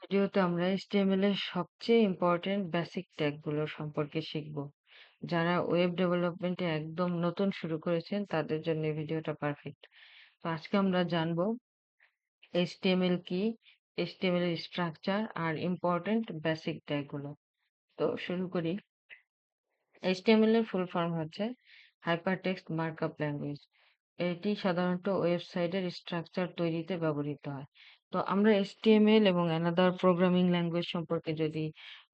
ভিডিওতে আমরা HTML এর সবচেয়ে ইম্পোর্টেন্ট বেসিক ট্যাগ গুলো সম্পর্কে শিখব। যারা ওয়েব ডেভেলপমেন্টে একদম নতুন শুরু করেছেন তাদের জন্য এই ভিডিওটা পারফেক্ট। তো আজকে আমরা জানবো HTML কি, HTML এর স্ট্রাকচার আর ইম্পোর্টেন্ট বেসিক ট্যাগ গুলো। তো শুরু করি। HTML এর ফুল ফর্ম হচ্ছে হাইপারটেক্সট মার্কআপ ল্যাঙ্গুয়েজ। এটি সাধারণত ওয়েবসাইটের স্ট্রাকচার তৈরিতে ব্যবহৃত হয়। তো আমরা HTML এবং অ্যানাদার প্রোগ্রামিং ল্যাঙ্গুয়েজ সম্পর্কে যদি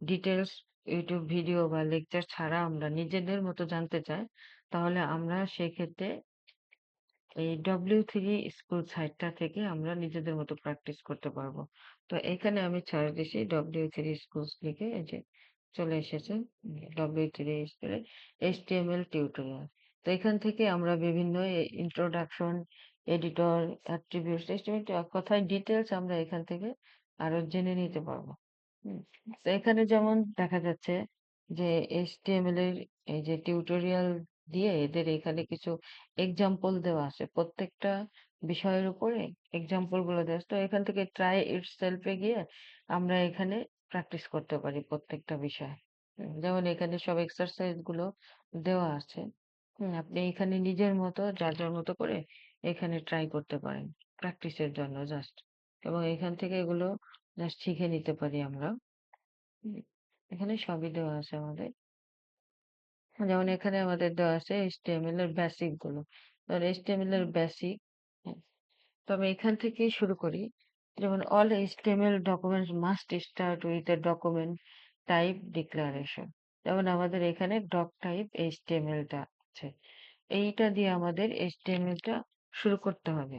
ডিটেলস ইউটিউব ভিডিও বা লেকচার ছাড়া আমরা নিজেদের মতো জানতে চাই, তাহলে আমরা সেক্ষেত্রে এই W3 স্কুল সাইটটা থেকে আমরা নিজেদের মতো প্র্যাকটিস করতে পারবো। তো এখানে আমি ছাড় দিছি W3 স্কুলস লিখে, এই যে চলে এসেছে W3 স্কুলে HTML টিউটোরিয়াল। তো এখান থেকে আমরা বিভিন্ন ইন্ট্রোডাকশন, এডিটর, অ্যাট্রিবিউটস, HTML কথায় ডিটেলস আমরা এখান থেকে আরো জেনে নিতে পারবো। হুম। তো এখানে যেমন দেখা যাচ্ছে যে HTML এর এই যে টিউটোরিয়াল দিয়ে এদের এখানে কিছু এক্সাম্পল দেওয়া আছে। প্রত্যেকটা বিষয়ের উপরে এক্সাম্পল গুলো দেওয়া আছে। তো এখান থেকে ট্রাই ইটসেলফ এ গিয়ে আমরা এখানে প্র্যাকটিস করতে পারি প্রত্যেকটা বিষয়। যেমন এখানে সব এক্সারসাইজ গুলো দেওয়া আছে। আপনি এখানে নিজের মতো যার যার মতো করে এখানে ট্রাই করতে পারেন প্র্যাকটিসের জন্য জাস্ট। এবং এখান থেকে এগুলো জাস্ট শিখে নিতে পারি আমরা। হুম, এখানে সবই দেওয়া আছে আমাদের। যেমন এখানে আমাদের দেওয়া আছে HTML এর বেসিক গুলো। ধর HTML এর বেসিক। তবে এখান থেকেই শুরু করি। যেমন all HTML documents must start with a document type declaration. যেমন আমাদের এখানে doc type HTML টা আছে। এইটা দিয়ে আমাদের HTML টা শুরু করতে হবে।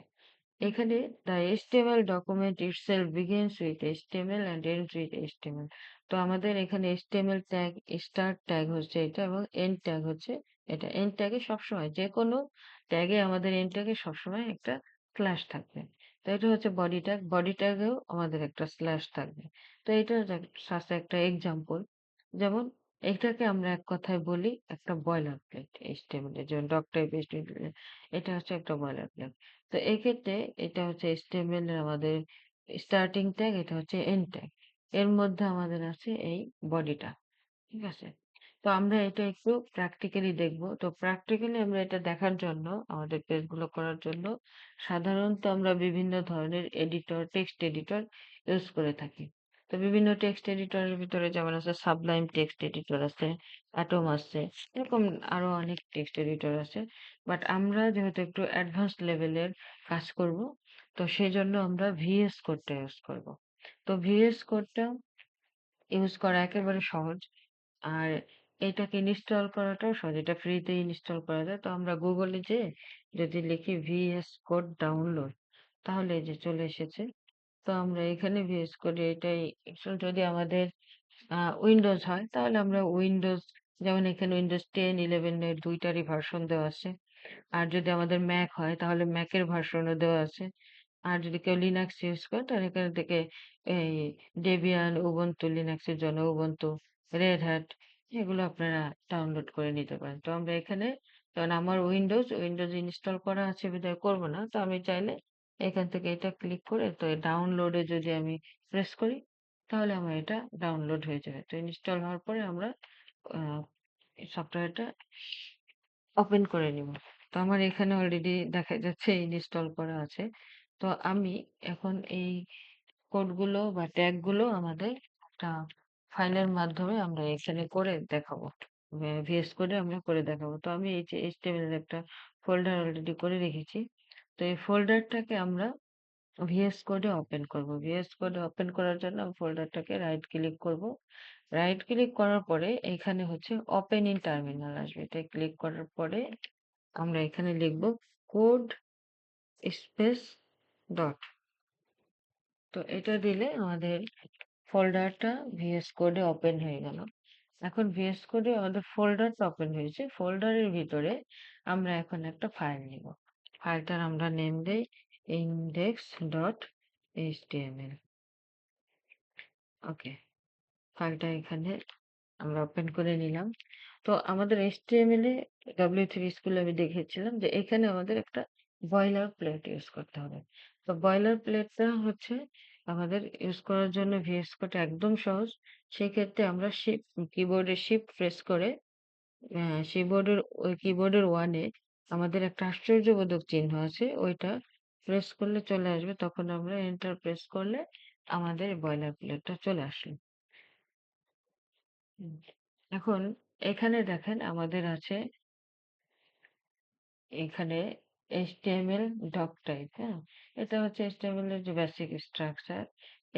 এখানে the HTML document itself begins with HTML and ends with HTML. তো আমাদের এখানে HTML ট্যাগ, স্টার্ট ট্যাগ হচ্ছে এটা এবং এন্ড ট্যাগ হচ্ছে এটা। এন্ড ট্যাগে সবসময় যেকোনো ট্যাগে আমাদের এন্ড ট্যাগে সবসময় একটা স্ল্যাশ থাকবে। তো এটা হচ্ছে বডি ট্যাগ। বডি ট্যাগেও আমাদের একটা স্ল্যাশ থাকবে। তো এটা সাথে একটা এক্সাম্পল। যেমন এটাকে আমরা এক কথায় বলি একটা বয়লার প্লেট HTML এর, যেমন ডক টাইপ HTML, এটা হচ্ছে একটা বয়লার প্লেট। তো এক্ষেত্রে এটা হচ্ছে HTML এর আমাদের স্টার্টিং ট্যাগ, এটা হচ্ছে এন্ড ট্যাগ। এর মধ্যে আমাদের আছে এই বডিটা। ঠিক আছে? তো আমরা এটা একটু প্র্যাকটিক্যালি দেখব। তো প্র্যাকটিক্যালি আমরা এটা দেখার জন্য, আমাদের পেজগুলো করার জন্য সাধারণত আমরা বিভিন্ন ধরনের এডিটর, টেক্সট এডিটর ইউজ করে থাকি। তো বিভিন্ন টেক্সট এডিটরের ভিতরে যেমন আছে সাবলাইম টেক্সট এডিটর আছে, অ্যাটম আছে, এরকম আরো অনেক টেক্সট এডিটর আছে। বাট আমরা যেহেতু একটু অ্যাডভান্স লেভেলের কাজ করব, তো সেজন্য আমরা VS কোডটা ইউজ করব। তো VS কোডটা ইউজ করা একেবারে সহজ। আর এটাকে ইনস্টল করাটাও সহজ। এটা ফ্রিতে ইনস্টল করা যায়। তো আমরা গুগলে যেয়ে যদি লিখি VS কোড ডাউনলোড, তাহলে এই যে চলে এসেছে। তো আমরা এখানে VS কোডে এটাই যদি আমাদের উইন্ডোজ হয় তাহলে আমরা উইন্ডোজ, যেমন এখানে উইন্ডোজ 10, 11 এর ২ টারই ভার্সন দেওয়া আছে। আর যদি আমাদের ম্যাক হয় তাহলে ম্যাকের ভার্সনও দেওয়া আছে। আর যদি কেউ লিনাক্স ইউজ করে তাহলে এখানে থেকে এই ডেবিয়ান, উবুন্টু, লিনাক্সের জন্য উবুন্টু, রেড হ্যাট, এগুলো আপনারা ডাউনলোড করে নিতে পারেন। তো আমরা এখানে, কারণ আমার উইন্ডোজ ইনস্টল করা আছে বিধায় করব না। তো আমি চাইলে এখান থেকে এটা ক্লিক করে তো ডাউনলোডে যদি আমি প্রেস করি তাহলে আমার এটা ডাউনলোড হয়ে যাবে। তো ইনস্টল হওয়ার পরে আমরা আহ সফটওয়্যারটা ওপেন করে নিব। তো আমার এখানে অলরেডি দেখা যাচ্ছে ইনস্টল করা আছে। তো আমি এখন এই কোডগুলো বা ট্যাগ গুলো আমাদের একটা ফাইলের মাধ্যমে আমরা এখানে করে দেখাবো। VS কোডে আমরা করে দেখাবো। তো আমি এই যে HTML এর একটা ফোল্ডার অলরেডি করে রেখেছি। তো এই ফোল্ডারটাকে আমরা VS কোডে ওপেন করব। VS কোডে ওপেন করার জন্য আমি ফোল্ডারটাকে রাইট ক্লিক করব। রাইট ক্লিক করার পরে এখানে হচ্ছে ওপেন ইন টার্মিনাল আসবে। এটা ক্লিক করার পরে আমরা এখানে লিখব কোড স্পেস ডট। তো এটা দিলে আমাদের ফোল্ডারটা VS কোডে ওপেন হয়ে গেল। এখন VS কোডে আমাদের ফোল্ডারটা ওপেন হয়েছে। ফোল্ডারের ভিতরে আমরা এখন একটা ফাইল নিব। ফাইলটার আমরা নেম দেই index.html। ওকে, ফাইলটা এখানে আমরা ওপেন করে নিলাম। তো আমাদের HTML এ W3 স্কুলে আমি দেখেছিলাম যে এখানে আমাদের একটা বয়লার প্লেট ইউজ করতে হবে। তো বয়লার প্লেটটা হচ্ছে আমাদের ইউজ করার জন্য VS কোড একদম সহজ। সেক্ষেত্রে আমরা কিবোর্ডে শিফট প্রেস করে কিবোর্ডের 1 এ আমাদের একটা আশ্চর্যবোধক চিহ্ন আছে। ওইটা প্রেস করলে চলে আসবে। তখন আমরা এন্টার প্রেস করলে আমাদের বয়লার প্লেটটা চলে আসলো। হুম। এখন এখানে দেখেন আমাদের আছে এখানে HTML ডক টাইপ, হ্যাঁ? এটা হচ্ছে HTML এর যে বেসিক স্ট্রাকচার।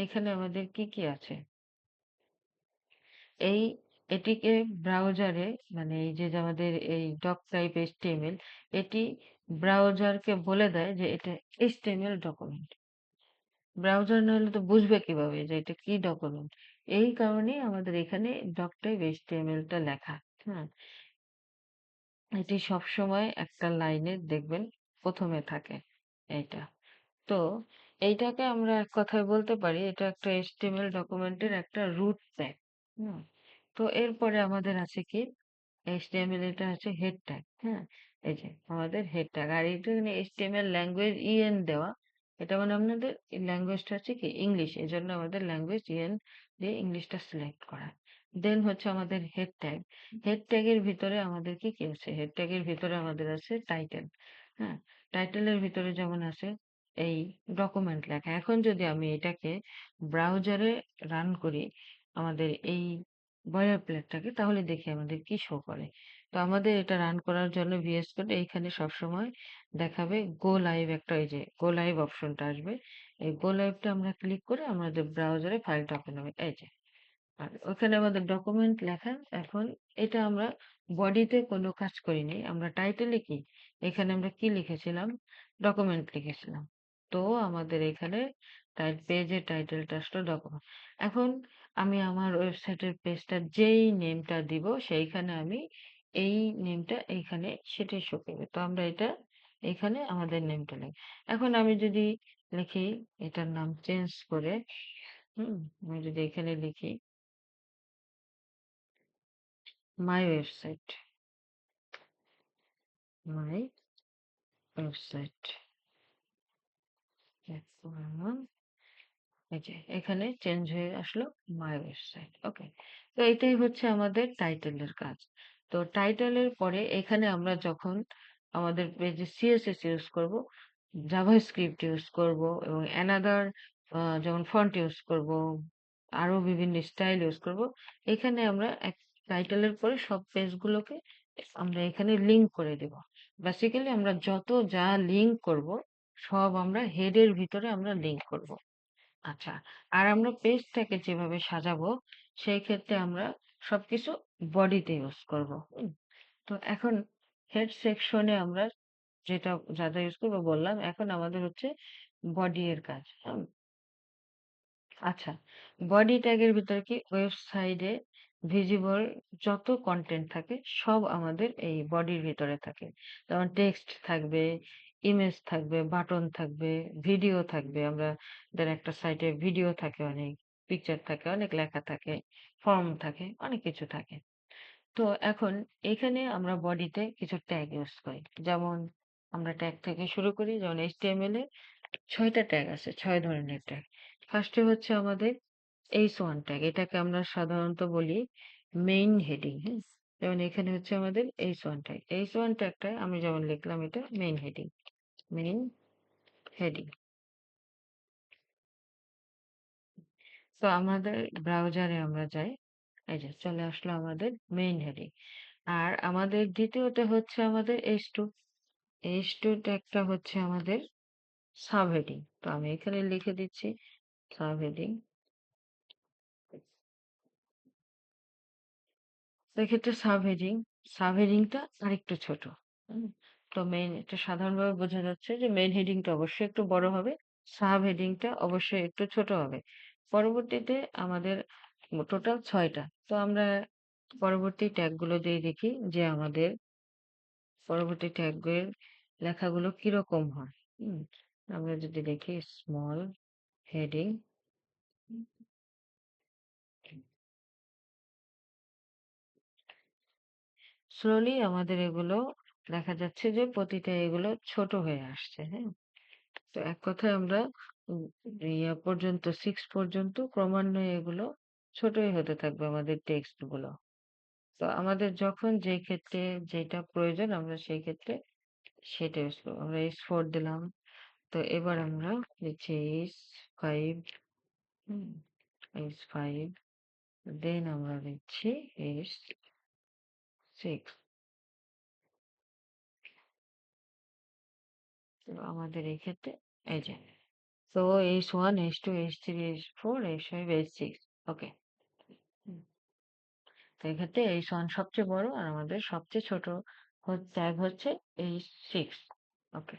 এখানে আমাদের কি আছে? এই এটিকে ব্রাউজারে মানে এই যে আমাদের এই ডক টাইপ HTML এটি ব্রাউজারকে বলে দেয় যে এটা HTML ডকুমেন্ট। ব্রাউজার না হলে তো বুঝবে কিভাবে যে এটা কি ডকুমেন্ট? এই কারণেই আমাদের এখানে ডক টাইপ HTML টা লেখা। হ্যাঁ? এটি সবসময় একটা লাইনে দেখবেন ১ম এ থাকে এইটা। তো এইটাকে আমরা এক কথায় বলতে পারি এটা একটা HTML ডকুমেন্টের একটা রুট ট্যাগ। হুম? তো এরপরে আমাদের আছে কি HTML এটা হচ্ছে হেড ট্যাগ। হ্যাঁ? এই যে আমাদের হেড ট্যাগ। আর এটা এখানে HTML ল্যাঙ্গুয়েজ EN দেওয়া। এটা মানে আপনাদের ল্যাঙ্গুয়েজটা হচ্ছে কি ইংলিশ। এজন্য আমাদের ল্যাঙ্গুয়েজ EN দিয়ে ইংলিশটা সিলেক্ট করা। দেন হচ্ছে আমাদের হেড ট্যাগ। হেড ট্যাগের ভিতরে আমাদের কি আছে? হেড ট্যাগের ভিতরে আমাদের আছে টাইটেল। হ্যাঁ? টাইটেলের ভিতরে যেমন আছে এই ডকুমেন্ট লেখা। এখন যদি আমি এটাকে ব্রাউজারে রান করি আমাদের এই বয়লার প্লেটটাকে তাহলে দেখি আমাদের কি শো করে। তো আমাদের এটা রান করার জন্য VS কোড এইখানে সবসময় দেখাবে গো লাইভ একটা এই যে গো লাইভ অপশনটা আসবে। এই গো লাইভটা আমরা ক্লিক করে আমাদের ব্রাউজারে ফাইলটা ওপেন হবে। এই যে আর ওখানে আমাদের ডকুমেন্ট লেখা। এখন এটা আমরা বডিতে কোনো কাজ করিনি। আমরা টাইটেলে কি? এখানে আমরা কি লিখেছিলাম? ডকুমেন্ট লিখেছিলাম। তো আমাদের এখানে পেজের টাইটেলটা আসলো ডকুমেন্ট। এখন আমি আমার ওয়েবসাইটের পেজটার যেই নেমটা দিব সেইখানে আমি এই নেমটা এইখানে সেটাই শো করবে। তো আমরা এটা এখানে আমাদের নেমটা লিখি। এখন আমি যদি লিখি এটার নাম চেঞ্জ করে আমি যদি এখানে লিখি মাই ওয়েবসাইট, মাই ওয়েবসাইট। এখন এই যে এখানে চেঞ্জ হয়ে আসলো মাই ওয়েবসাইট। ওকে। তো এটাই হচ্ছে আমাদের টাইটেলের কাজ। তো টাইটেলের পরে এখানে আমরা যখন আমাদের পেজে CSS ইউজ করব, জাভাস্ক্রিপ্ট ইউজ করব এবং অ্যানাদার যেমন ফন্ট ইউজ করব, আরো বিভিন্ন স্টাইল ইউজ করব। এখানে আমরা টাইটেলের পরে সব পেজগুলোকে আমরা এখানে লিংক করে দেব। বেসিক্যালি আমরা যত যা লিংক করব সব আমরা হেডের ভিতরে আমরা লিংক করব। আচ্ছা। আর আমরা পেজটাকে যেভাবে সাজাবো, সেই ক্ষেত্রে আমরা সবকিছু বডিতে ইউজ করব। তো এখন হেড সেকশনে আমরা যা ইউজ করবো বললাম। এখন আমাদের হচ্ছে বডি এর কাজ। আচ্ছা। বডি ট্যাগের ভিতরে কি ওয়েবসাইটে ভিজিবল যত কনটেন্ট থাকে সব আমাদের এই বডির ভিতরে থাকে। যেমন টেক্সট থাকবে, ইমেজ থাকবে, বাটন থাকবে, ভিডিও থাকবে। আমাদের একটা সাইটে ভিডিও থাকে অনেক, পিকচার থাকে, অনেক লেখা থাকে, ফর্ম থাকে, অনেক কিছু থাকে। তো এখন এখানে আমরা বডিতে কিছু ট্যাগ ইউজ করি। যেমন আমরা ট্যাগ থেকে শুরু করি যেমন HTML এ ৬ টা ট্যাগ আছে, ৬ ধরনের ট্যাগ। ফার্স্ট এ হচ্ছে আমাদের H1 ট্যাগ। এটাকে আমরা সাধারণত বলি মেইন হেডিং, হ্যাঁ? যেমন এখানে হচ্ছে আমাদের H1 ট্যাগ। H1 ট্যাগটায় আমি যেমন লিখলাম এটা মেইন হেডিং, মেইন হেডিং। তো আমাদের ব্রাউজারে আমরা যাই। এই যে চলে আসলো আমাদের মেইন হেডিং। আর আমাদের দ্বিতীয়টা হচ্ছে আমাদের H2। H2 ট্যাগটা হচ্ছে আমাদের সাবহেডিং। তো আমি এখানে লিখে দিচ্ছি সাবহেডিং। তো এক্ষেত্রে সাবহেডিংটা আরেকটু ছোট। হুম? তো এটা সাধারণভাবে বোঝা যাচ্ছে যে মেইন হেডিংটা অবশ্যই একটু বড় হবে, সাবহেডিংটা অবশ্যই একটু ছোট হবে। পরবর্তীতে আমাদের টোটাল ৬ টা। তো আমরা পরবর্তী ট্যাগগুলো দিয়ে দেখি যে আমাদের পরবর্তী ট্যাগের লেখাগুলো কিরকম হয়। হুম? আমরা যদি দেখি স্মল হেডিং স্লোলি আমাদের এগুলো দেখা যাচ্ছে যে প্রতিটা এগুলো ছোট হয়ে আসছে, হ্যাঁ? তো এক কথায় আমরা উম পর্যন্ত 6 পর্যন্ত ক্রমান্বয়ে এগুলো ছোটই হতে থাকবে আমাদের টেক্সট গুলো। তো আমাদের যখন যে ক্ষেত্রে যেটা প্রয়োজন আমরা সেই ক্ষেত্রে সেটা ইউজ করব। আমরা S4 দিলাম। তো এবার আমরা দিচ্ছি S5, হুম? S5 দেন আমরা দিচ্ছি S6। তো আমাদের এই ক্ষেত্রে এই যে তো S1, S2, S3, S4, S5, S6 ওকে। হুম। তো এক্ষেত্রে S1 সবচেয়ে বড় আর আমাদের সবচেয়ে ছোট ট্যাগ হচ্ছে S6 ওকে।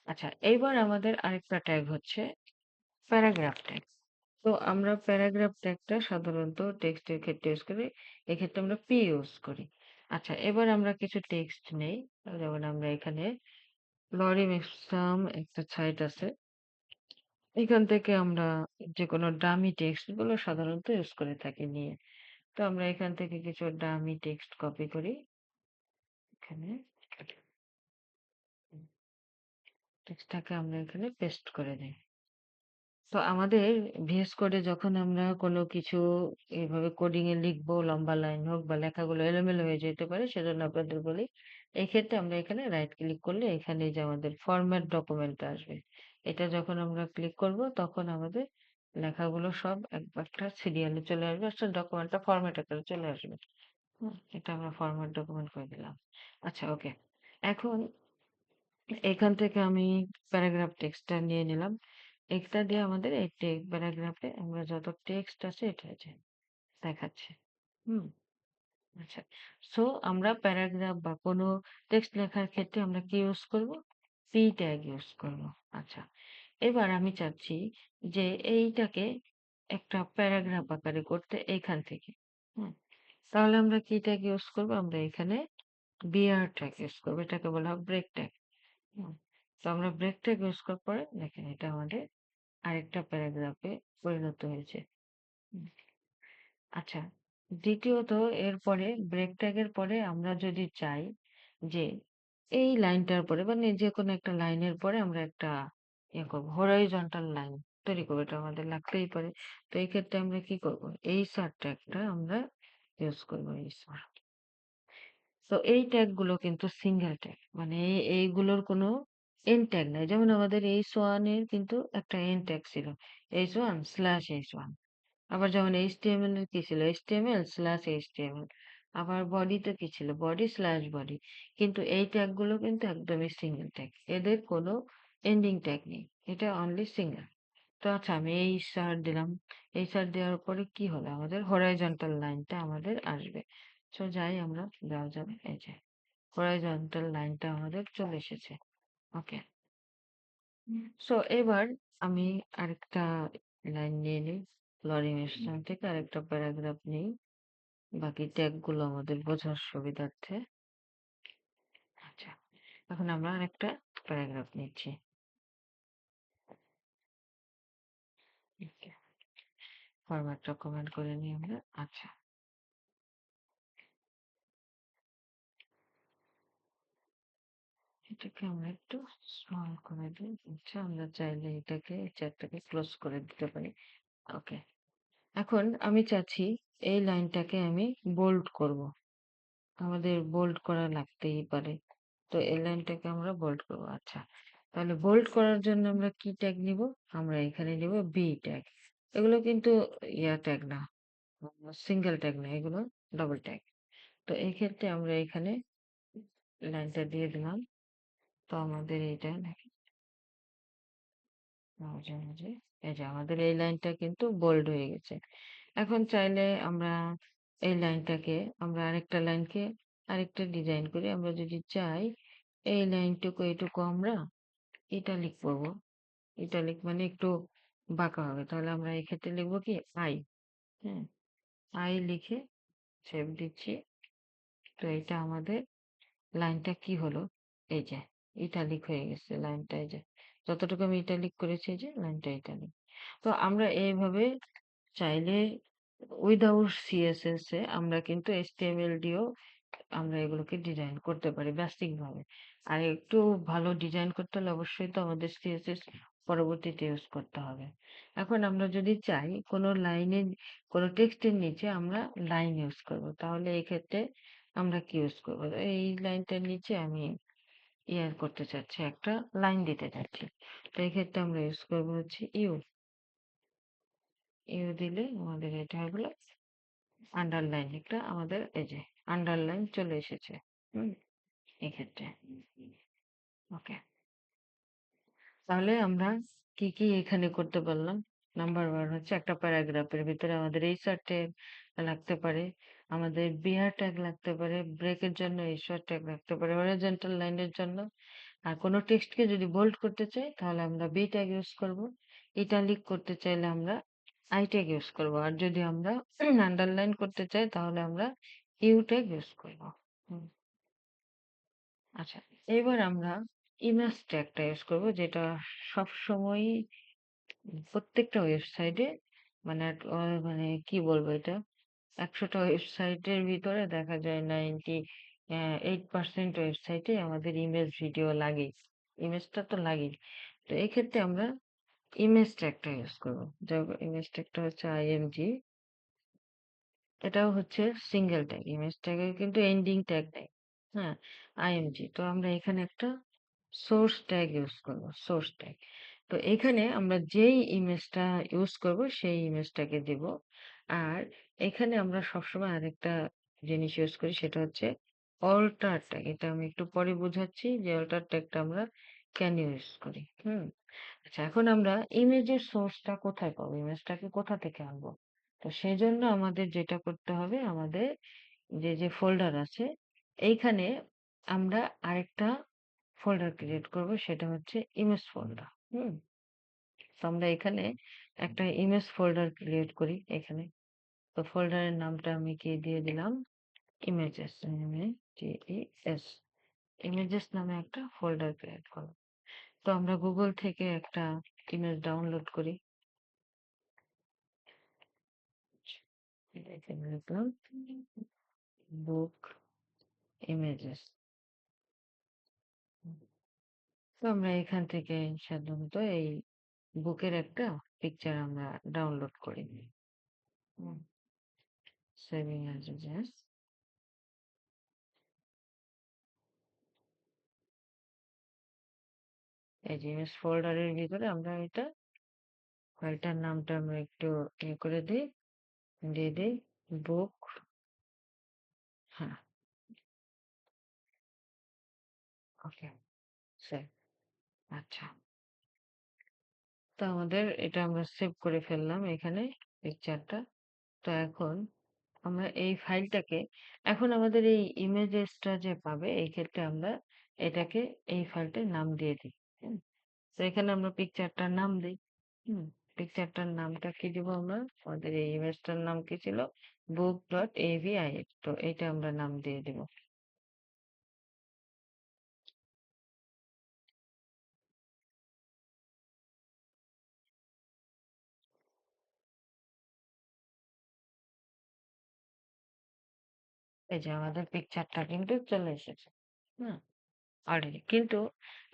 আচ্ছা এইবার আমাদের আরেকটা ট্যাগ হচ্ছে প্যারাগ্রাফ ট্যাগ। তো আমরা প্যারাগ্রাফ ট্যাগটা সাধারণত টেক্সটের ক্ষেত্রে ইউজ করি। এক্ষেত্রে আমরা পি ইউজ করি। আচ্ছা এবার আমরা কিছু টেক্সট নেই। যেমন আমরা এখানে লরিম এক্সাম একটা সাইট আছে। এখান থেকে আমরা যেকোনো ডামি টেক্সট গুলো সাধারণত ইউজ করে থাকি নিয়ে। তো আমরা এখান থেকে কিছু ডামি টেক্সট কপি করি। এখানে টেক্সটটাকে আমরা এখানে পেস্ট করে দেই। তো আমাদের VS কোডে যখন আমরা কোনো কিছু এভাবে কোডিং এ লিখবো, লম্বা লাইন হোক বা লেখাগুলো এলোমেলো হয়ে যেতে পারে, সেজন্য আপনাদের বলি, এই ক্ষেত্রে আমরা এখানে রাইট ক্লিক করলে এখানে এই যে আমাদের ফরম্যাট ডকুমেন্ট আসবে। এটা যখন আমরা ক্লিক করব তখন আমাদের লেখাগুলো সব একটা সিরিয়ালে চলে আসবে। আসলে ডকুমেন্টটা ফরম্যাট আকারে চলে আসবে। এটা আমরা ফরম্যাট ডকুমেন্ট করে দিলাম। আচ্ছা ওকে। এখন এখান থেকে আমি প্যারাগ্রাফ টেক্সটটা নিয়ে নিলাম। এটা দিয়ে আমাদের এই প্যারাগ্রাফে আমরা যত টেক্সট আছে এটা যে দেখাচ্ছে। হুম? আচ্ছা। সো আমরা প্যারাগ্রাফ বা কোনো টেক্সট লেখার ক্ষেত্রে আমরা কি ইউজ করব? পি ট্যাগ ইউজ করব। আচ্ছা। এবার আমি চাচ্ছি যে এইটাকে একটা প্যারাগ্রাফ আকারে করতে এইখান থেকে। হুম? তাহলে আমরা কি ট্যাগ ইউজ করব? আমরা এখানে বিআর ট্যাগ ইউজ করব। এটাকে বলা হয় ব্রেক ট্যাগ। হুম? তো আমরা ব্রেক ট্যাগ ইউজ করার পরে দেখেন এটা আমাদের আরেকটা প্যারাগ্রাফে পরিণত হয়েছে। হুম, আচ্ছা। দ্বিতীয়ত এরপরে ব্রেক ট্যাগের পরে আমরা যদি চাই যে এই লাইনটার পরে মানে যেকোনো একটা লাইনের পরে আমরা একটা করব হরাইজন্টাল লাইন তৈরি করবো। এটা আমাদের লাগতেই পারে। তো এই ক্ষেত্রে আমরা কি করব? এই সার ট্যাগটা আমরা ইউজ করব এই সার। তো এই ট্যাগ গুলো কিন্তু সিঙ্গেল ট্যাগ। মানে এইগুলোর কোনো এন্ড ট্যাগ নাই। যেমন আমাদের H1 এর কিন্তু একটা এন্ড ট্যাগ ছিল। H1/H1 আবার যেমন HTML এর কি ছিল? HTML/HTML আবার বডিতে কি ছিল? বডি/বডি কিন্তু এই ট্যাগ গুলো কিন্তু একদমই সিঙ্গেল ট্যাগ। এদের কোনো এন্ডিং ট্যাগ নেই। এটা অনলি সিঙ্গেল। তো আচ্ছা আমি এই স্টার দিলাম। এই স্টার দেওয়ার পরে কি হলো? আমাদের হরাইজন্টাল লাইনটা আমাদের আসবে। সো যাই আমরা ব্রাউজারে এই যে হরাইজন্টাল লাইনটা আমাদের চলে এসেছে। ওকে। সো এবার আমি আরেকটা লাইন নিয়ে নিই। লরিং স্থান থেকে আরেকটা প্যারাগ্রাফ নেই। বাকি ট্যাগ গুলো আমাদের বোঝার সুবিধার্থে। আচ্ছা। এখন আমরা আরেকটা প্যারাগ্রাফ নিচ্ছি। ফরম্যাটটা কমেন্ট করে নিই আমরা। আচ্ছা। এটাকে আমরা একটু স্মল করে দিই। আচ্ছা আমরা চাইলে এটাকে চ্যাটটাকে ক্লোজ করে দিতে পারি। ওকে। এখন আমি চাচ্ছি এই লাইনটাকে আমি বোল্ড করব। আমাদের বোল্ড করা লাগতেই পারে। তো এই লাইনটাকে আমরা বোল্ড করব। আচ্ছা। তাহলে বোল্ড করার জন্য আমরা কি ট্যাগ নিব? আমরা এখানে নিব বি ট্যাগ। এগুলো কিন্তু ট্যাগ না। সিঙ্গেল ট্যাগ না। এগুলো ডাবল ট্যাগ। তো এই ক্ষেত্রে আমরা এখানে লাইনটা দিয়ে দিলাম। তো আমাদের এইটা মাঝে, মাঝে এই যে আমাদের এই লাইনটা কিন্তু বোল্ড হয়ে গেছে। এখন চাইলে আমরা এই লাইনটাকে আমরা আরেকটা লাইনকে আরেকটা ডিজাইন করি। আমরা যদি চাই এই লাইনটুকু এইটুকু আমরা ইটালিক করব। ইটালিক মানে একটু বাঁকা হবে। তাহলে আমরা এক্ষেত্রে লিখব কি আই। হ্যাঁ? আই লিখে সেভ দিচ্ছি। তো এটা আমাদের লাইনটা কি হলো? এই যে ইটালিক হয়ে গেছে লাইনটা এই যে। যতটুকু আমি ইটালিক করেছি এই যে লাইনটা ইটালিক। তো আমরা এইভাবে চাইলে উইদাউট সিএসএস এ আমরা কিন্তু HTML দিয়েও আমরা এগুলোকে ডিজাইন করতে পারি বেসিক ভাবে। আর একটু ভালো ডিজাইন করতে হলে অবশ্যই তো আমাদের সিএসএস পরবর্তীতে ইউজ করতে হবে। এখন আমরা যদি চাই কোনো লাইনের কোনো টেক্সটের নিচে আমরা লাইন ইউজ করব, তাহলে এক্ষেত্রে আমরা কি ইউজ করব? এই লাইনটার নিচে আমি করতে চাচ্ছি, একটা লাইন দিতে চাচ্ছি। তো এক্ষেত্রে আমরা ইউজ করব হচ্ছে ইউ। ইউ দিলে আমাদের এটা হলো আন্ডারলাইন, একটা আমাদের এই যে আন্ডারলাইন চলে এসেছে। হুম, এক্ষেত্রে ওকে। তাহলে আমরা কি কি এখানে করতে পারলাম? নাম্বার ওয়ান হচ্ছে একটা প্যারাগ্রাফের ভিতরে আমাদের এই ট্যাগ লাগতে পারে, আমাদের বিহার ট্যাগ লাগতে পারে, ব্রেকের জন্য ঈশ্বর ট্যাগ লাগতে পারে, হরিজন্টাল লাইনের জন্য। আর কোনো টেক্সটকে যদি বোল্ড করতে চাই তাহলে আমরা বি ট্যাগ ইউজ করব। ইটালিক করতে চাইলে আমরা আই ট্যাগ ইউজ করব। আর যদি আমরা আন্ডারলাইন করতে চাই তাহলে আমরা ইউ ট্যাগ ইউজ করব। হুম, আচ্ছা। এবার আমরা ইমেজ ট্যাগটা ইউজ করব, যেটা সবসময়ই প্রত্যেকটা ওয়েবসাইটে মানে মানে কি বলবো এটা, ১০০টা ওয়েবসাইটের ভিতরে দেখা যায় 98% ওয়েবসাইটে আমাদের ইমেজ ভিডিও লাগেই। ইমেজটা তো লাগেই। তো এক্ষেত্রে আমরা ইমেজ ট্যাগটা ইউজ করবো। ইমেজ ট্যাগটা হচ্ছে আইএমজি। এটাও হচ্ছে সিঙ্গেল ট্যাগ। ইমেজ ট্যাগের কিন্তু এন্ডিং ট্যাগ নেই। হ্যাঁ, আইএমজি। তো আমরা এখানে একটা সোর্স ট্যাগ ইউজ করব। Source tag. তো এখানে আমরা যেই ইমেজটা ইউজ করব সেই ইমেজটাকে দিব। আর এখানে আমরা সবসময় আরেকটা জিনিস ইউজ করি, সেটা হচ্ছে অল্টার ট্যাগ। এটা আমি একটু পরে বোঝাচ্ছি যে অল্টার ট্যাগটা আমরা কেন ইউজ করি। আচ্ছা, এখন আমরা ইমেজের সোর্সটা কোথায় পাবো? ইমেজটাকে কোথা থেকে আনবো? তো সেজন্য আমাদের যেটা করতে হবে, আমাদের যে ফোল্ডার আছে এইখানে আমরা আরেকটা ফোল্ডার ক্রিয়েট করব, সেটা হচ্ছে ইমেজ ফোল্ডার। হুম তো আমরা এখানে একটা ইমেজ ফোল্ডার ক্রিয়েট করি এখানে। তো ফোল্ডারের নামটা আমি কি দিয়ে দিলাম? ইমেজেস। ইমেজেস। ইমেজেস নামে একটা ফোল্ডার ক্রিয়েট করব। তো আমরা গুগল থেকে একটা ইমেজ ডাউনলোড করি। এখানে লিখলাম বুক ইমেজেস। তো আমরা এখান থেকে সাধারণত এই বুকের একটা পিকচার আমরা ডাউনলোড করে নিই। সেভিং অ্যাজ জাস্ট এই যে ইমেজ ফোল্ডারের ভিতরে আমরা এটা ফাইলটার নামটা আমরা একটু করে দিই, দিয়ে দিই বুক। হ্যাঁ, ওকে, সেভ। আচ্ছা, তো আমাদের এটা আমরা সেভ করে ফেললাম এখানে পিকচারটা। তো এখন আমরা এই ফাইলটাকে, এখন আমাদের এই ইমেজেসটা যে পাবে এই ক্ষেত্রে আমরা এটাকে এই ফাইলটার নাম দিয়ে দিই। হুম, তো এখানে আমরা পিকচারটার নাম দিই। হুম পিকচারটার নামটা কি দিব আমরা? আমাদের এই ইমেজটার নাম কি ছিল? বুক ডট এভিআইএফ। তো এটা আমরা নাম দিয়ে দিব। এই যে আমাদের পিকচারটা কিন্তু চলে এসেছে। হুম অলরেডি, কিন্তু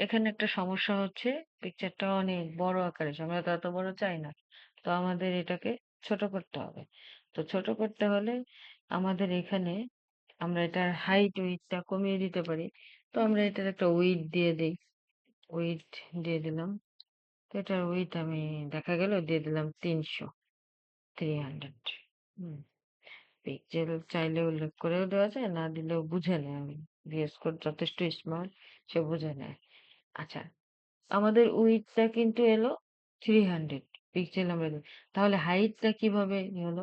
এখানে একটা সমস্যা হচ্ছে, পিকচারটা অনেক বড় আকারে, আমরা তো এত বড় চাই না। তো আমাদের এটাকে ছোট করতে হবে। তো ছোট করতে হলে আমাদের এখানে আমরা এটার হাইট উইডথটা কমিয়ে দিতে পারি। তো আমরা এটার একটা উইডথ দিয়ে দিই। উইডথ দিয়ে দিলাম। তো এটার উইডথ আমি দেখা গেল দিয়ে দিলাম 300। হুম পিক্সেল চাইলে উল্লেখ করেও দেওয়া যায়, না দিলেও বুঝে নেয়। আমি ভিএস কোড যথেষ্ট স্মার্ট, সে বুঝে নেয়। আচ্ছা, আমাদের উইডথটা কিন্তু এলো 300 পিক্সেল আমরা তাহলে হাইটটা কিভাবে হলো,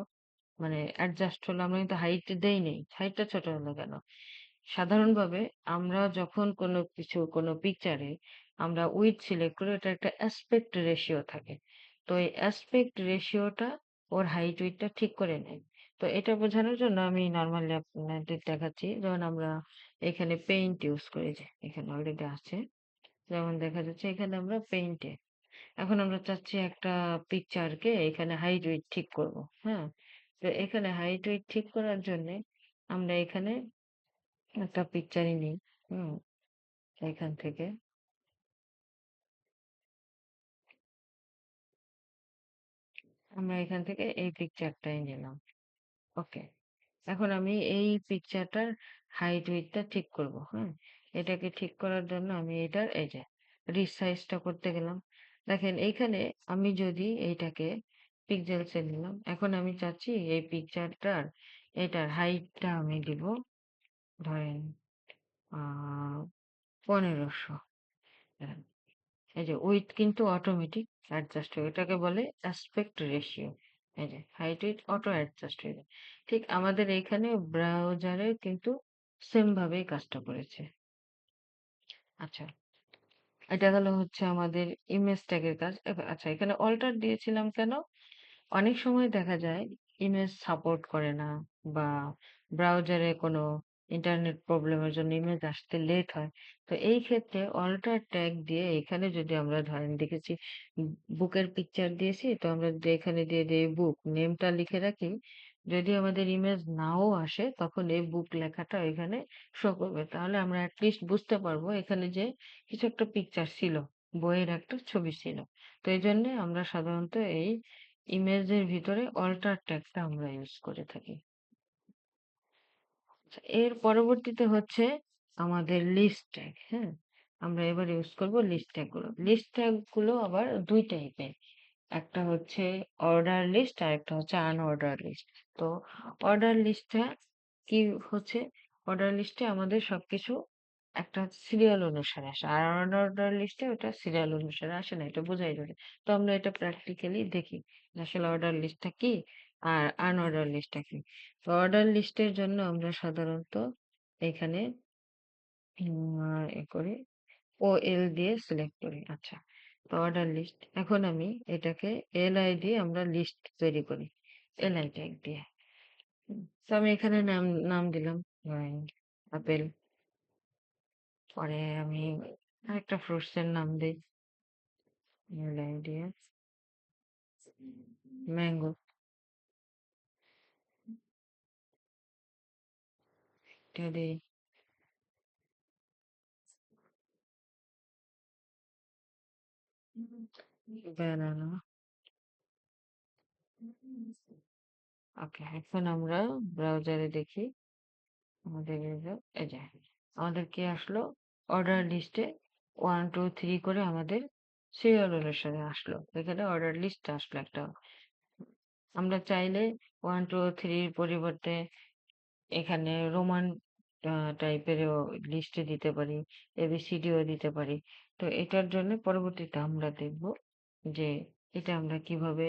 মানে অ্যাডজাস্ট হলো? আমরা কিন্তু হাইট দেই নেই, হাইটটা ছোট হলো কেন? সাধারণভাবে আমরা যখন কোনো পিকচারে আমরা উইডথ সিলেক্ট করি, ওটা একটা অ্যাসপেক্ট রেশিও থাকে। তো এই অ্যাসপেক্ট রেশিওটা ওর হাইট উইডথটা ঠিক করে নেয়। তো এটা বোঝানোর জন্য আমি নরমালি আপনাদের দেখাচ্ছি। যেমন আমরা এখানে পেইন্ট ইউজ করি, যে এখানে অলরেডি আছে। যেমন দেখা যাচ্ছে এখানে আমরা পেইন্টে, এখন আমরা চাচ্ছি একটা পিকচারকে এখানে হাইট উইডথ ঠিক করব। হ্যাঁ, তো এখানে হাইট উইডথ ঠিক করার জন্য আমরা এখানে একটা পিকচারই নিই। হুম? এখান থেকে আমরা এখান থেকে এই পিকচারটাই নিলাম। ওকে। এখন আমি এই পিকচারটার হাইট উইডথটা ঠিক করব। হ্যাঁ? এটাকে ঠিক করার জন্য আমি এটার এই যে রিসাইজটা করতে গেলাম। দেখেন এইখানে আমি যদি এইটাকে পিক্সেলস এ নিলাম। এখন আমি চাচ্ছি এই পিকচারটার এটার হাইটটা আমি দিব ধরেন আ ১৫০০। হ্যাঁ, এই যে উইডথ কিন্তু অটোমেটিক অ্যাডজাস্ট হয়। এটাকে বলে অ্যাসপেক্ট রেশিও। এই যে হাইট উইডথ অটো অ্যাডজাস্ট হয়ে যায়। ঠিক আমাদের এইখানে ব্রাউজারে কিন্তু সেম ভাবেই কাজটা করেছে। আচ্ছা, এটা গেল হচ্ছে আমাদের ইমেজ ট্যাগের কাজ। আচ্ছা, এখানে অল্টার দিয়েছিলাম কেন? অনেক সময় দেখা যায় ইমেজ সাপোর্ট করে না বা ব্রাউজারে কোনো ইন্টারনেট প্রবলেমের জন্য ইমেজ আসতে লেট হয়। তো এই ক্ষেত্রে অল্টার ট্যাগ দিয়ে এখানে যদি আমরা ধরেন দেখেছি বুকের পিকচার দিয়েছি, তো আমরা যদি এখানে দিয়ে দিই বুক নেমটা লিখে রাখি, যদি আমাদের ইমেজ নাও আসে তখন এই বুক লেখাটা এখানে শো করবে। তাহলে আমরা এটলিস্ট বুঝতে পারবো এখানে যে কিছু একটা পিকচার ছিল, বইয়ের একটা ছবি ছিল। তো এই জন্য আমরা সাধারণত এই ইমেজের ভিতরে অল্টার ট্যাগটা আমরা ইউজ করে থাকি। আচ্ছা, এর পরবর্তীতে হচ্ছে আমাদের লিস্ট ট্যাগ। হ্যাঁ? আমরা এবার ইউজ করব লিস্ট ট্যাগ গুলো। লিস্ট ট্যাগ গুলো আবার ২ টাইপের। একটা হচ্ছে অর্ডার লিস্ট আর একটা হচ্ছে আনঅর্ডার লিস্ট। তো অর্ডার লিস্টটা কি হচ্ছে? অর্ডার লিস্টে আমাদের সবকিছু একটা সিরিয়াল অনুসারে আসে। আর আনঅর্ডার লিস্টে ওটা সিরিয়াল অনুসারে আসে না। এটা বোঝাই যাবে। তো আমরা এটা প্র্যাকটিক্যালি দেখি যে আসলে অর্ডার লিস্টটা কি আর আনঅর্ডার লিস্টটা কি। তো অর্ডার লিস্টের জন্য আমরা সাধারণত এখানে করি ওএল দিয়ে সিলেক্ট করি। আচ্ছা। তো অর্ডার লিস্ট। এখন আমি এটাকে এলআই দিয়ে আমরা লিস্ট তৈরি করি। এলআই ট্যাগ দিয়ে। তো আমি এখানে নাম নাম দিলাম ধরেন আপেল। পরে আমি আরেকটা ফ্রুটস এর নাম দেই। এলআই দিয়ে ম্যাঙ্গো। এটা দেই ব্যানানা। ওকে। এখন আমরা ব্রাউজারে দেখি আমাদের এই যে আমাদের কি আসলো অর্ডার লিস্টে 1 2 3 করে আমাদের সিরিয়াল অনুসারে আসলো। এখানে অর্ডার লিস্ট আসলো একটা। আমরা চাইলে 1 2 3 এর পরিবর্তে এখানে রোমান টাইপেরও লিস্টে দিতে পারি, এবিসিডিও দিতে পারি। তো এটার জন্য পরবর্তীতে আমরা দেখব যে এটা আমরা কিভাবে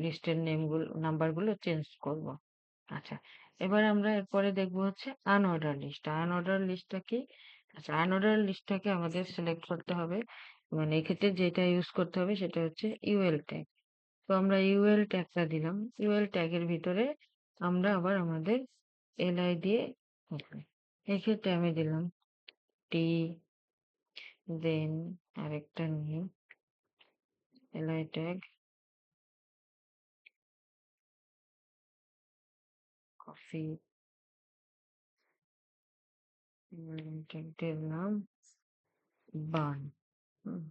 লিস্টের নাম্বারগুলো চেঞ্জ করব। আচ্ছা, এবার আমরা এরপরে দেখব হচ্ছে আনঅর্ডার লিস্ট। আনঅর্ডার লিস্টটা কি? আচ্ছা, আনঅর্ডার লিস্টটাকে আমাদের সিলেক্ট করতে হবে। মানে এক্ষেত্রে যেটা ইউজ করতে হবে সেটা হচ্ছে ইউএল ট্যাগ। তো আমরা ইউএল ট্যাগটা দিলাম। ইউএল ট্যাগের ভিতরে আমরা আবার আমাদের এলআই দিয়ে ওকে। এক্ষেত্রে আমি দিলাম টি, দেন আরেকটা নিই এলআই ট্যাগ কফি, ট্যাগ দিলাম বার্ন। হুম,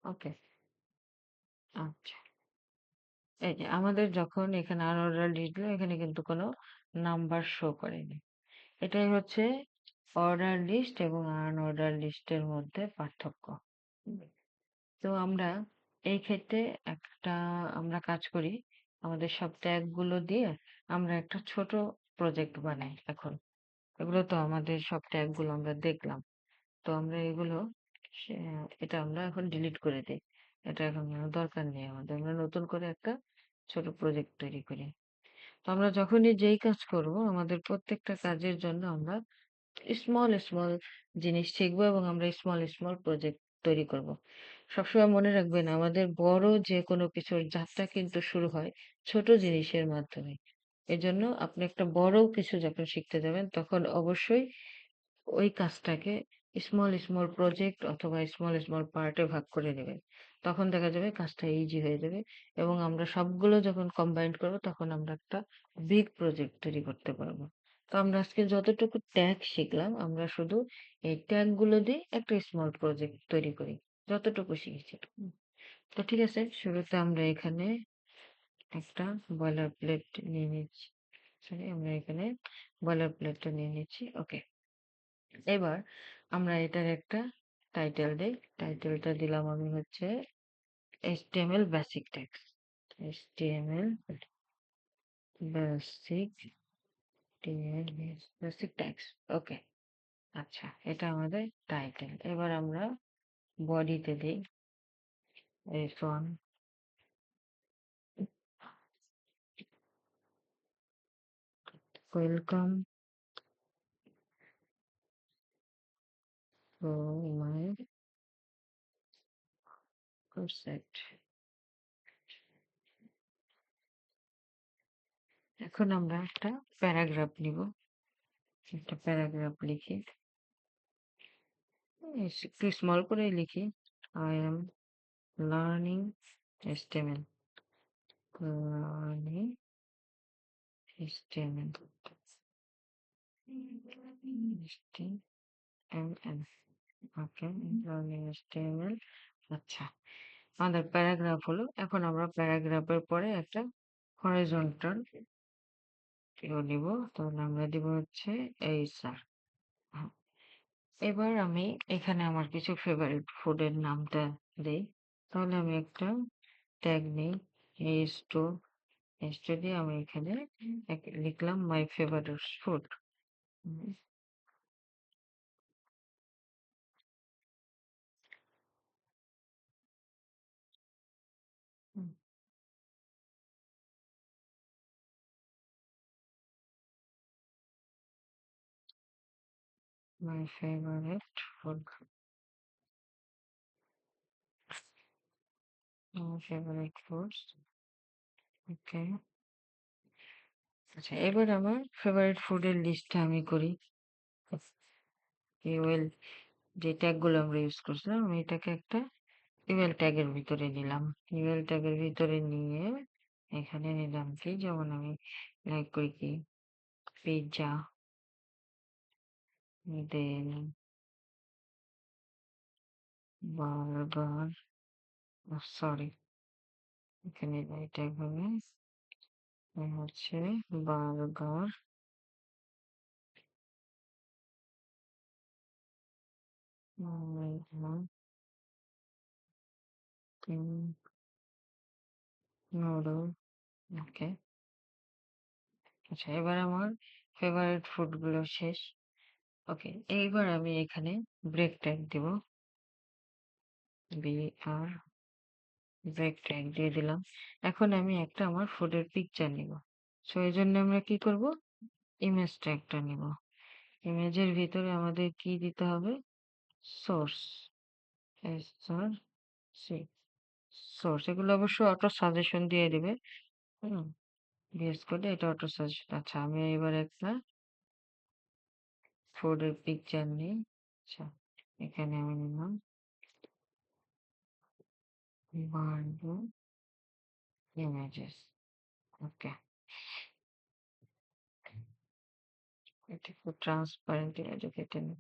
ওকে। আচ্ছা, এই যে আমাদের যখন এখানে আনঅর্ডার লিস্ট দিলাম এখানে কিন্তু কোনো নাম্বার শো করেনি। এটাই হচ্ছে অর্ডার লিস্ট এবং আনঅর্ডার লিস্টের মধ্যে পার্থক্য। হুম। তো আমরা এই ক্ষেত্রে একটা আমরা কাজ করি আমাদের সব ট্যাগ গুলো দিয়ে আমরা একটা ছোট প্রজেক্ট বানাই এখন। এগুলো তো আমাদের সব ট্যাগ গুলো আমরা দেখলাম। তো আমরা এগুলো এটা আমরা এখন ডিলিট করে দিই। এটা এখন আর দরকার নেই আমাদের। আমরা নতুন করে একটা ছোট প্রজেক্ট তৈরি করি। তো আমরা যখনই যেই কাজ করব আমাদের প্রত্যেকটা কাজের জন্য আমরা স্মল জিনিস শিখবো এবং আমরা স্মল প্রজেক্ট তৈরি করব। সবসময় মনে রাখবেন আমাদের বড় যেকোনো কিছুর যাত্রা কিন্তু শুরু হয় ছোট জিনিসের মাধ্যমে। এজন্য আপনি একটা বড় কিছু যখন শিখতে যাবেন তখন অবশ্যই ওই কাজটাকে স্মল প্রজেক্ট অথবা স্মল পার্টে ভাগ করে নেবেন। তখন দেখা যাবে কাজটা ইজি হয়ে যাবে এবং আমরা সবগুলো যখন কম্বাইন্ড করব তখন আমরা একটা বিগ প্রজেক্ট তৈরি করতে পারবো। তো আমরা আজকে যতটুকু ট্যাগ শিখলাম, আমরা শুধু এই ট্যাগ গুলো দিয়ে একটা স্মল প্রজেক্ট তৈরি করি। যতটুকু শিখেছি। তো ঠিক আছে, শুরুতে আমরা এখানে একটা বয়লার প্লেট নিয়ে নিচ্ছি। সরি, আমরা এখানে বয়লার প্লেটটা নিয়ে নিচ্ছি। ওকে। এবার আমরা এটার একটা টাইটেল দেই। টাইটেলটা দিলাম আমি হচ্ছে HTML basic tags. HTML basic basic tags. Okay. আচ্ছা, এটা আমাদের টাইটেল। এবার আমরা বডিতে দিই F1 welcome to my website. এখন আমরা একটা প্যারাগ্রাফ নিব। একটা প্যারাগ্রাফ লিখি, একটু স্মল করে লিখি। I am learning HTML। Learning HTML। HTML। Okay, learning HTML। আচ্ছা, আমাদের প্যারাগ্রাফ হলো। এখন আমরা প্যারাগ্রাফের পরে একটা হরাইজন্টাল নিব। তাহলে আমরা দিব হচ্ছে এই স্যার। এবার আমি এখানে আমার কিছু ফেভারিট ফুডের নামটা দেই। তাহলে আমি একটা ট্যাগ নেই, এইচ টু। এইচ টু দিয়ে আমি এখানে লিখলাম my favourite food. My favourite food. My favourite foods. Okay. আচ্ছা, এবার আমার ফেভারিট ফুডের লিস্টটা আমি করি। ইউএল যে ট্যাগ গুলো আমরা ইউজ করছিলাম, আমি এটাকে একটা ইউএল ট্যাগের ভিতরে নিলাম। ইউএল ট্যাগের ভিতরে নিয়ে এখানে নিলাম কি, যেমন আমি লাইক করি কি পিৎজা, দেন বার্গার। সরি, এখানে এটা হবে হচ্ছে বার্গার, নুডল। ওকে। আচ্ছা, এবার আমার ফেভারিট ফুড গুলো শেষ। ওকে, এইবার আমি এখানে ব্রেক ট্যাগ দিব। BR ব্রেক ট্যাগ দিয়ে দিলাম। এখন আমি একটা আমার ফুডের পিকচার নিব। সো এই জন্য আমরা কি করব, ইমেজ ট্যাগটা নিব। ইমেজের ভিতরে আমাদের কি দিতে হবে, সোর্স। সি সোর্স, এগুলো অবশ্যই অটো সাজেশন দিয়ে দিবে। হুম, বিএস কোডে এটা অটো সাজেশন। আচ্ছা, আমি এবার একটা ফুডের পিকচার নিই। আচ্ছা, এখানে আমি নিলাম বার্গার ইমেজেস। ওকে, এটা খুব ট্রান্সপারেন্ট ইমেজ। ওকে, এটা নিই।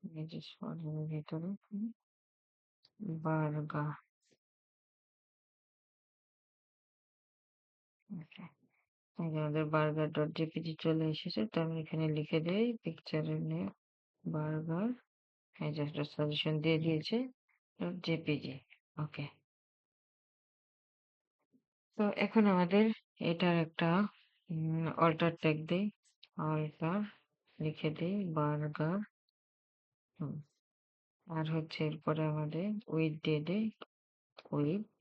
ইমেজেস ফোল্ডারের ভিতরে বার্গার। ওকে, এই যে আমাদের বার্গার ডট জেপিজি চলে এসেছে। তো আমি এখানে লিখে দেই পিকচারের নেম বার্গার। এই যে একটা সাজেশন দিয়ে দিয়েছে ডট জেপিজি। ওকে। তো এখন আমাদের এটার একটা অল্টার ট্যাগ দেই। অল্টার লিখে দেই বার্গার। আর হচ্ছে এরপরে আমাদের উইথ দিয়ে দেই উইথ।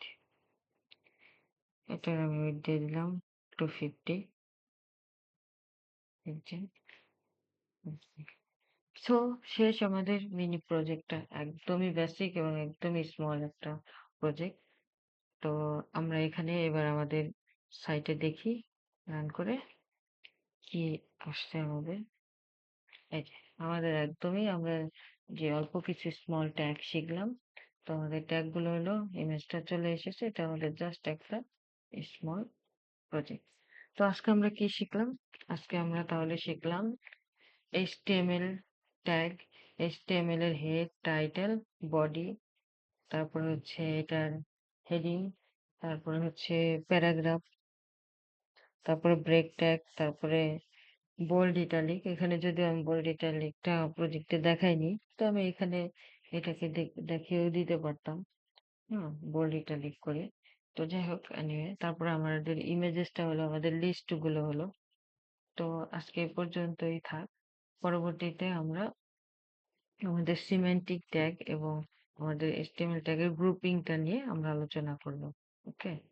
এটার আমি উইথ দিয়ে দিলাম 250। সো শেষ আমাদের মিনি প্রজেক্টটা। একদমই বেসিক এবং একদমই স্মল একটা প্রজেক্ট। তো আমরা এখানে এবার আমাদের সাইটে দেখি, রান করে কি আসছে আমাদের। এই যে আমাদের একদমই আমরা যে অল্প কিছু স্মল ট্যাগ শিখলাম, তো আমাদের ট্যাগ গুলো হলো ইমেজটা চলে এসেছে। এটা আমাদের জাস্ট একটা স্মল প্রজেক্ট। তো আজকে আমরা কি শিখলাম? আজকে আমরা তাহলে শিখলাম HTML ট্যাগ, HTML এর হেড, টাইটেল, বডি, তারপরে হচ্ছে এটার হেডিং, তারপরে হচ্ছে প্যারাগ্রাফ, তারপরে ব্রেক ট্যাগ, তারপরে বোল্ড ইটালিক। এখানে যদিও আমি বোল্ড ইটালিকটা প্রজেক্টে দেখাইনি, তো আমি এখানে এটাকে দেখিয়েও দিতে পারতাম। বোল্ড ইটালিক করে। তো যাই হোক, এনিওয়ে, তারপরে আমাদের ইমেজেসটা হলো, আমাদের লিস্ট গুলো হলো। তো আজকে এ পর্যন্তই থাক। পরবর্তীতে আমরা আমাদের সিমেন্টিক ট্যাগ এবং আমাদের HTML ট্যাগের গ্রুপিংটা নিয়ে আমরা আলোচনা করব। ওকে।